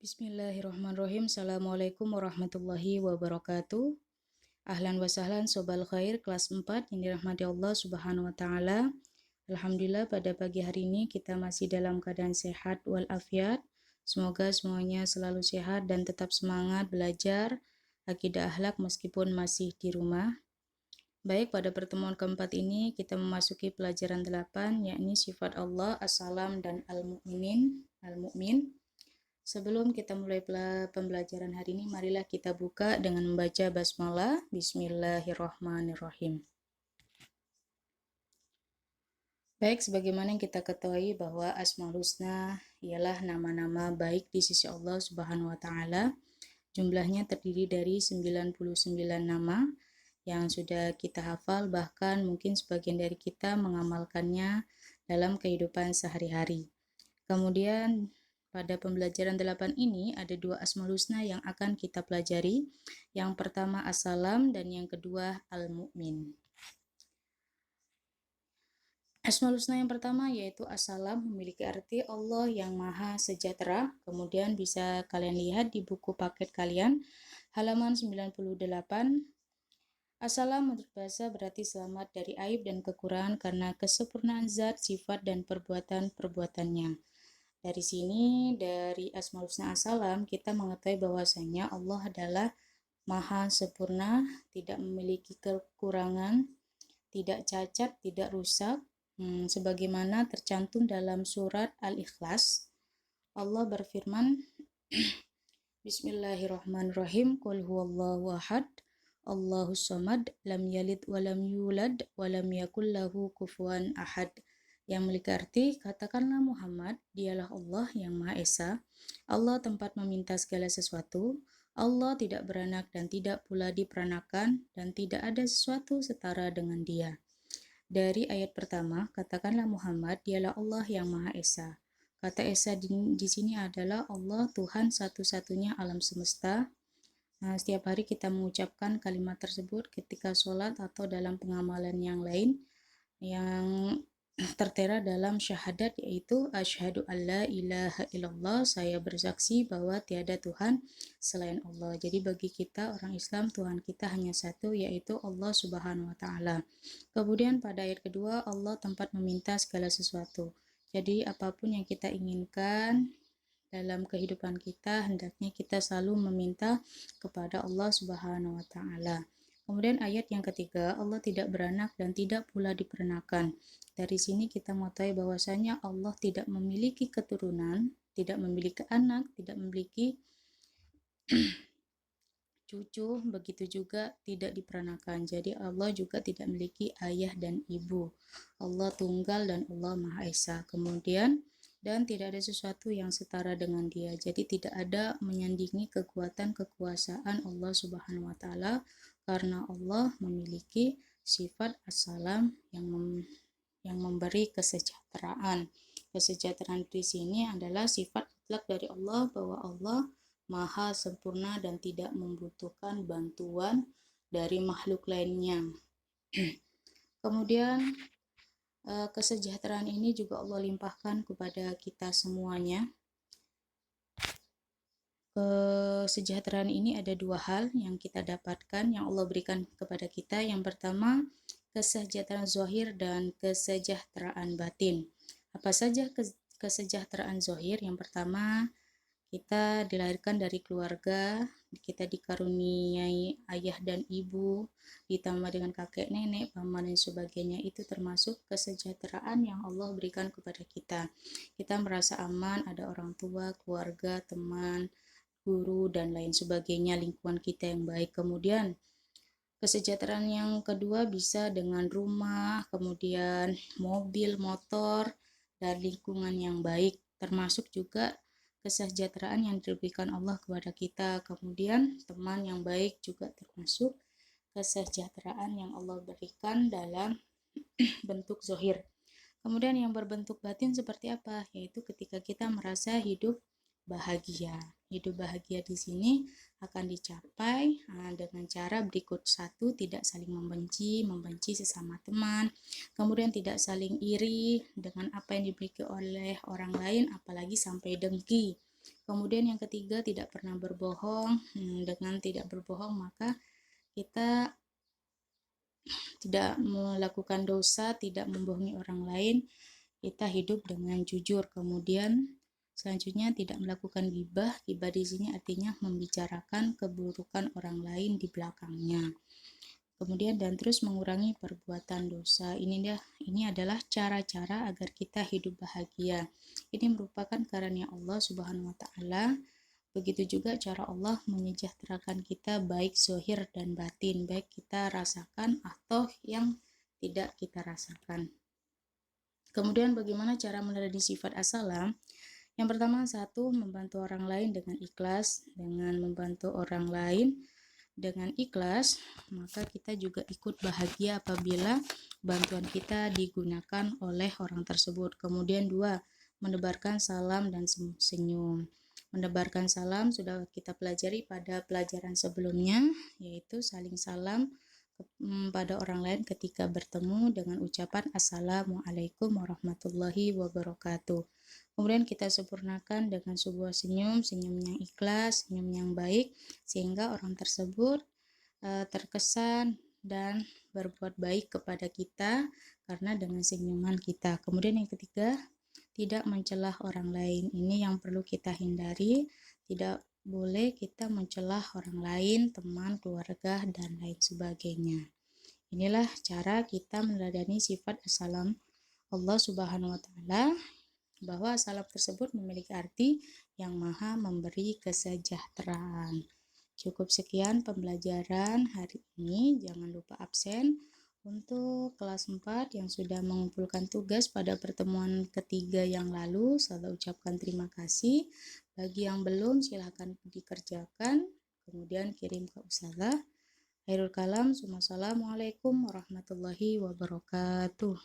Bismillahirrahmanirrahim. Assalamualaikum warahmatullahi wabarakatuh. Ahlan wa sahlan sobal khair kelas 4 yang dirahmati Allah Subhanahu wa taala. Alhamdulillah pada pagi hari ini kita masih dalam keadaan sehat walafiat. Semoga semuanya selalu sehat dan tetap semangat belajar akidah akhlak meskipun masih di rumah. Baik, pada pertemuan keempat ini kita memasuki pelajaran 8 yakni sifat Allah, as-salam dan al-mu'min. Sebelum kita mulai pembelajaran hari ini, marilah kita buka dengan membaca basmalah. Bismillahirrahmanirrahim. Baik, sebagaimana yang kita ketahui bahwa Asmaul Husna ialah nama-nama baik di sisi Allah Subhanahu wa taala. Jumlahnya terdiri dari 99 nama yang sudah kita hafal, bahkan mungkin sebagian dari kita mengamalkannya dalam kehidupan sehari-hari. Kemudian pada pembelajaran 8 ini ada dua Asmaul Husna yang akan kita pelajari. Yang pertama As-Salam dan yang kedua Al-Mu'min. Asmaul Husna yang pertama yaitu As-Salam memiliki arti Allah yang Maha Sejahtera. Kemudian bisa kalian lihat di buku paket kalian halaman 98. As-Salam menurut bahasa berarti selamat dari aib dan kekurangan karena kesempurnaan zat, sifat, dan perbuatan-perbuatannya. Dari sini, dari Asmaul Husna As-Salam, kita mengetahui bahwasanya Allah adalah Maha Sempurna, tidak memiliki kekurangan, tidak cacat, tidak rusak, sebagaimana tercantum dalam surat Al-Ikhlas. Allah berfirman, Bismillahirrahmanirrahim, Qul huwallahu ahad, Allahus samad, lam yalid walam yulad, walam yakul lahu kufuwan ahad. Yang memiliki arti, katakanlah Muhammad, dialah Allah yang Maha Esa, Allah tempat meminta segala sesuatu, Allah tidak beranak dan tidak pula diperanakan, dan tidak ada sesuatu setara dengan dia. Dari ayat pertama, katakanlah Muhammad, dialah Allah yang Maha Esa. Kata Esa di sini adalah Allah Tuhan satu-satunya alam semesta. Setiap hari kita mengucapkan kalimat tersebut ketika sholat atau dalam pengamalan yang lain, yang tertera dalam syahadat yaitu asyhadu alla ilaha illallah, saya bersaksi bahwa tiada Tuhan selain Allah. Jadi bagi kita orang Islam Tuhan kita hanya satu yaitu Allah Subhanahu wa taala. Kemudian pada ayat kedua Allah tempat meminta segala sesuatu. Jadi apapun yang kita inginkan dalam kehidupan kita hendaknya kita selalu meminta kepada Allah Subhanahu wa taala. Kemudian ayat yang ketiga, Allah tidak beranak dan tidak pula diperanakan. Dari sini kita mengetahui bahwasanya Allah tidak memiliki keturunan, tidak memiliki anak, tidak memiliki cucu, begitu juga tidak diperanakan. Jadi Allah juga tidak memiliki ayah dan ibu. Allah tunggal dan Allah Maha Esa. Kemudian dan tidak ada sesuatu yang setara dengan dia. Jadi tidak ada menyandingi kekuatan kekuasaan Allah Subhanahu wa taala karena Allah memiliki sifat as-salam yang memberi kesejahteraan. Kesejahteraan di sini adalah sifat mutlak dari Allah bahwa Allah Maha sempurna dan tidak membutuhkan bantuan dari makhluk lainnya. Kemudian kesejahteraan ini juga Allah limpahkan kepada kita semuanya. Kesejahteraan ini ada dua hal yang kita dapatkan, yang Allah berikan kepada kita. Yang pertama, kesejahteraan zahir dan kesejahteraan batin. Apa saja kesejahteraan zahir? Yang pertama, kita dilahirkan dari keluarga, kita dikaruniai ayah dan ibu, ditambah dengan kakek, nenek, paman, dan sebagainya. Itu termasuk kesejahteraan yang Allah berikan kepada kita. Kita merasa aman, ada orang tua, keluarga, teman, guru, dan lain sebagainya, lingkungan kita yang baik. Kemudian kesejahteraan yang kedua bisa dengan rumah, kemudian mobil, motor, dan lingkungan yang baik, termasuk juga kesejahteraan yang diberikan Allah kepada kita. Kemudian teman yang baik juga termasuk kesejahteraan yang Allah berikan dalam bentuk zahir. Kemudian yang berbentuk batin seperti apa? Yaitu ketika kita merasa hidup bahagia. Hidup bahagia di sini akan dicapai dengan cara berikut. Satu, tidak saling membenci sesama teman. Kemudian tidak saling iri dengan apa yang dimiliki oleh orang lain, apalagi sampai dengki. Kemudian yang ketiga, tidak pernah berbohong. Dengan tidak berbohong maka kita tidak melakukan dosa, tidak membohongi orang lain, kita hidup dengan jujur. Kemudian selanjutnya tidak melakukan ghibah. Ghibah di sini artinya membicarakan keburukan orang lain di belakangnya. Kemudian dan terus mengurangi perbuatan dosa. Ini adalah cara-cara agar kita hidup bahagia. Ini merupakan karunia Allah Subhanahu wa taala. Begitu juga cara Allah menyejahterakan kita baik zahir dan batin, baik kita rasakan atau yang tidak kita rasakan. Kemudian bagaimana cara meneladani sifat as-salam? Yang pertama, satu, membantu orang lain dengan ikhlas. Dengan membantu orang lain dengan ikhlas, maka kita juga ikut bahagia apabila bantuan kita digunakan oleh orang tersebut. Kemudian dua, menebarkan salam dan senyum. Menebarkan salam sudah kita pelajari pada pelajaran sebelumnya, yaitu saling salam pada orang lain ketika bertemu dengan ucapan Assalamualaikum warahmatullahi wabarakatuh. Kemudian kita sempurnakan dengan sebuah senyum yang ikhlas, senyum yang baik, sehingga orang tersebut terkesan dan berbuat baik kepada kita karena dengan senyuman kita. Kemudian yang ketiga, tidak mencelah orang lain. Ini yang perlu kita hindari. Tidak boleh kita mencelah orang lain, teman, keluarga, dan lain sebagainya. Inilah cara kita meneladani sifat as-salam Allah Subhanahu wa taala, bahwa salam tersebut memiliki arti yang maha memberi kesejahteraan. Cukup sekian pembelajaran hari ini. Jangan lupa absen. Untuk kelas 4 yang sudah mengumpulkan tugas pada pertemuan ketiga yang lalu, saya ucapkan terima kasih. Bagi yang belum, silahkan dikerjakan, kemudian kirim ke Ustazah. Khairul kalam, Assalamualaikum warahmatullahi wabarakatuh.